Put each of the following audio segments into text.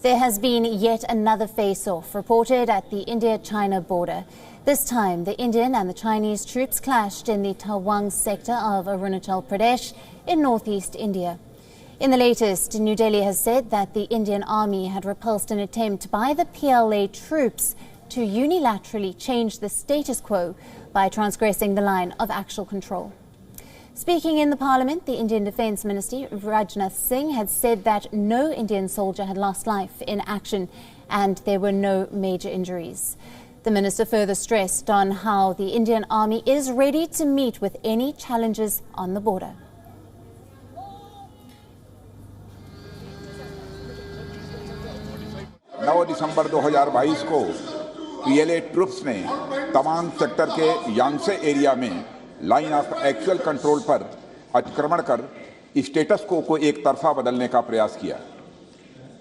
There has been yet another face-off reported at the India-China border. This time, the Indian and the Chinese troops clashed in the Tawang sector of Arunachal Pradesh in northeast India. In the latest, New Delhi has said that the Indian army had repulsed an attempt by the PLA troops to unilaterally change the status quo by transgressing the line of actual control. Speaking in the Parliament, the Indian Defence Minister Rajnath Singh had said that no Indian soldier had lost life in action and there were no major injuries. The minister further stressed on how the Indian army is ready to meet with any challenges on the border. 9 दिसंबर 2022 को PLA troops ने Tawang sector के यांगसे area में line of actual control पर अतिक्रमण कर status को एक तरफा बदलने का प्रयास किया।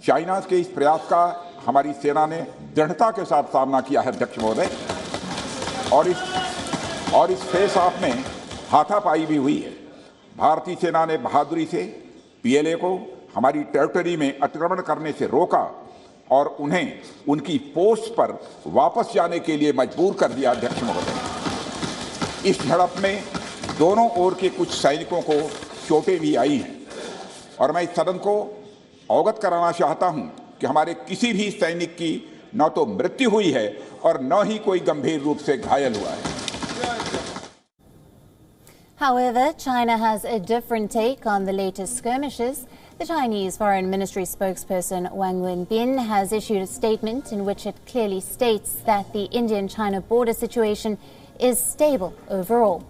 चाइना के इस प्रयास का हमारी सेना ने दृढ़ता के साथ सामना किया है अध्यक्ष महोदय, और इस फेस ऑफ में हाथापाई भी हुई है। भारतीय सेना ने बहादुरी से पीएलए को हमारी टेरिटरी में अतिक्रमण करने से रोका और उन्हें उनकी पोस्ट पर वापस जाने के लिए मजबूर कर दिया अध्यक्ष महोदय। इस झड़प में दोनों ओर के कुछ सैनिकों को चोटें भी आई हैं और मैं इस सदन को अवगत कराना चाहता हूं कि हमारे किसी भी सैनिक की न तो मृत्यु हुई है और न ही कोई गंभीर रूप से घायल हुआ है। However, China has a different take on the latest skirmishes. The Chinese Foreign Ministry spokesperson Wang Wenbin has issued a statement in which it clearly states that the Indian-China border situation is stable overall.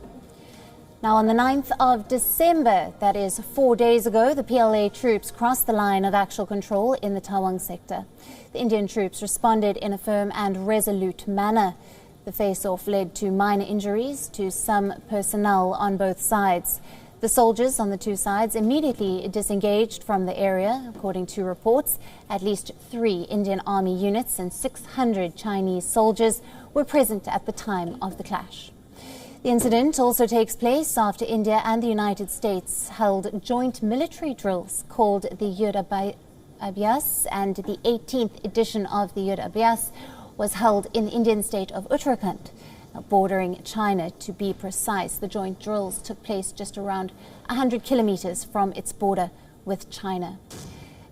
Now, on the 9th of December, that is 4 days ago, the PLA troops crossed the line of actual control in the Tawang sector. The Indian troops responded in a firm and resolute manner. The face-off led to minor injuries to some personnel on both sides. The soldiers on the two sides immediately disengaged from the area. According to reports, at least 3 Indian Army units and 600 Chinese soldiers were present at the time of the clash. The incident also takes place after India and the United States held joint military drills called the Yudh Abhyas, and the 18th edition of the Yudh Abhyas was held in the Indian state of Uttarakhand, bordering China to be precise. The joint drills took place just around 100 kilometers from its border with China.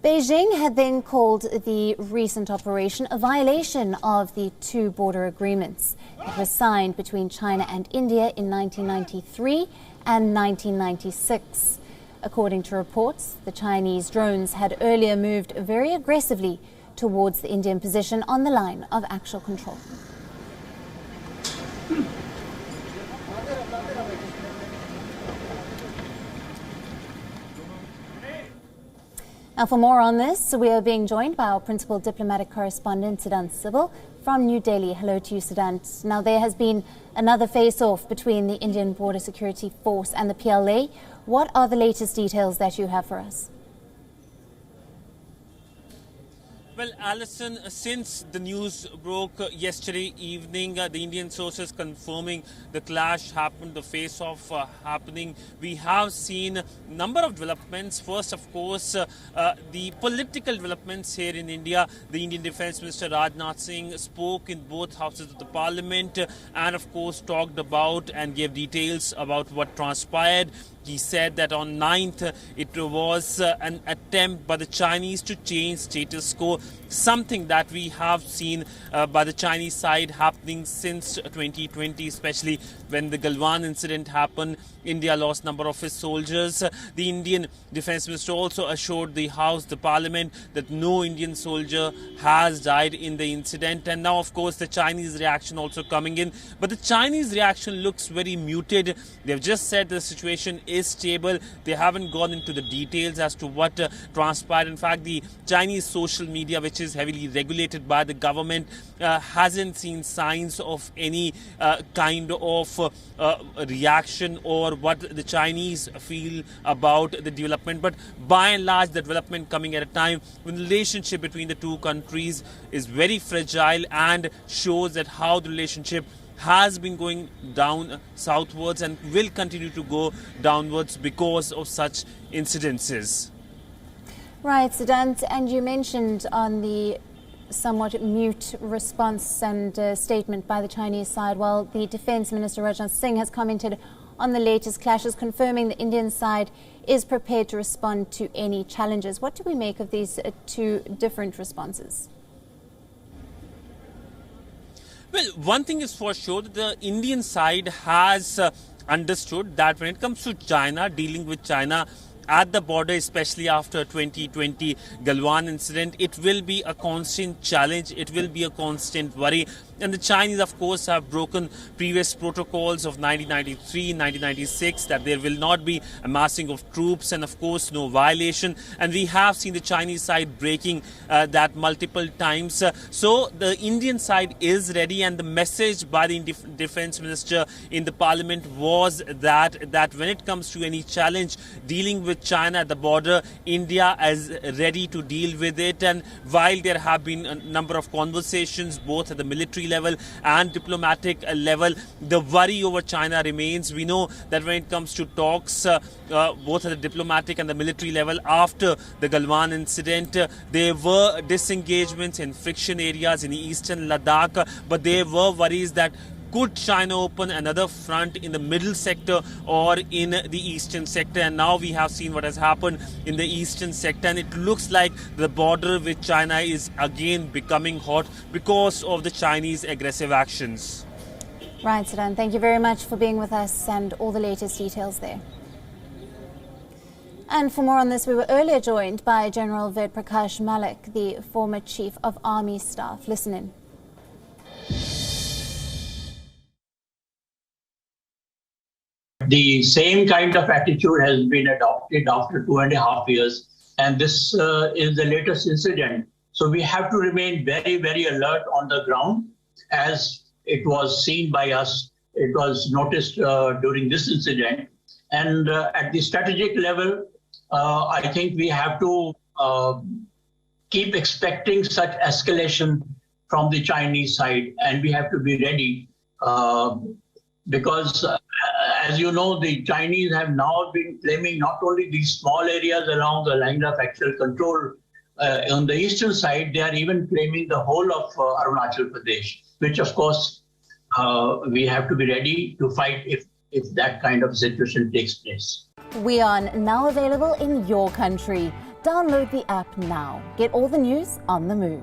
Beijing had then called the recent operation a violation of the 2 border agreements that were signed between China and India in 1993 and 1996. According to reports, the Chinese drones had earlier moved very aggressively towards the Indian position on the line of actual control. Now, for more on this, we are being joined by our principal diplomatic correspondent, Siddhant Sibal, from New Delhi. Hello to you, Siddhant. Now, there has been another face-off between the Indian Border Security Force and the PLA. What are the latest details that you have for us? Well, Alison, since the news broke yesterday evening, the Indian sources confirming the clash happened, the face-off happening, we have seen a number of developments. First, of course, the political developments here in India. The Indian Defence Minister Rajnath Singh spoke in both houses of the Parliament and, of course, talked about and gave details about what transpired. He said that on 9th, it was an attempt by the Chinese to change status quo, something that we have seen by the Chinese side happening since 2020, especially when the Galwan incident happened. India lost a number of its soldiers. The Indian Defence Minister also assured the House, the Parliament, that no Indian soldier has died in the incident. And now, of course, the Chinese reaction also coming in. But the Chinese reaction looks very muted. They've just said the situation is stable. They haven't gone into the details as to what transpired. In fact, the Chinese social media, which is heavily regulated by the government, hasn't seen signs of any kind of reaction or what the Chinese feel about the development. But by and large, the development coming at a time when the relationship between the two countries is very fragile and shows that how the relationship has been going down southwards and will continue to go downwards because of such incidences. Right, Siddhant, and you mentioned on the somewhat mute response and statement by the Chinese side, while the Defence Minister Rajnath Singh has commented on the latest clashes, confirming the Indian side is prepared to respond to any challenges. What do we make of these two different responses? Well, one thing is for sure that the Indian side has understood that when it comes to China, dealing with China at the border, especially after 2020 Galwan incident, it will be a constant challenge. It will be a constant worry. And the Chinese, of course, have broken previous protocols of 1993, 1996, that there will not be amassing of troops and, of course, no violation. And we have seen the Chinese side breaking that multiple times. So the Indian side is ready, and the message by the Defence Minister in the Parliament was that when it comes to any challenge dealing with China at the border, India is ready to deal with it. And while there have been a number of conversations, both at the military level and diplomatic level, the worry over China remains. We know that when it comes to talks, both at the diplomatic and the military level, after the Galwan incident, there were disengagements in friction areas in eastern Ladakh, but there were worries that could China open another front in the middle sector or in the eastern sector? And now we have seen what has happened in the eastern sector, and it looks like the border with China is again becoming hot because of the Chinese aggressive actions. Right, Siddhant, thank you very much for being with us and all the latest details there. And for more on this, we were earlier joined by General Ved Prakash Malik, the former Chief of Army Staff. Listen in. The same kind of attitude has been adopted after 2.5 years, and this is the latest incident. So we have to remain very, very alert on the ground. As it was seen by us, it was noticed during this incident. And at the strategic level, I think we have to keep expecting such escalation from the Chinese side, and we have to be ready because as you know, the Chinese have now been claiming not only these small areas along the line of actual control on the eastern side, they are even claiming the whole of Arunachal Pradesh, which of course we have to be ready to fight if that kind of situation takes place. WION, now available in your country. Download the app now. Get all the news on the move.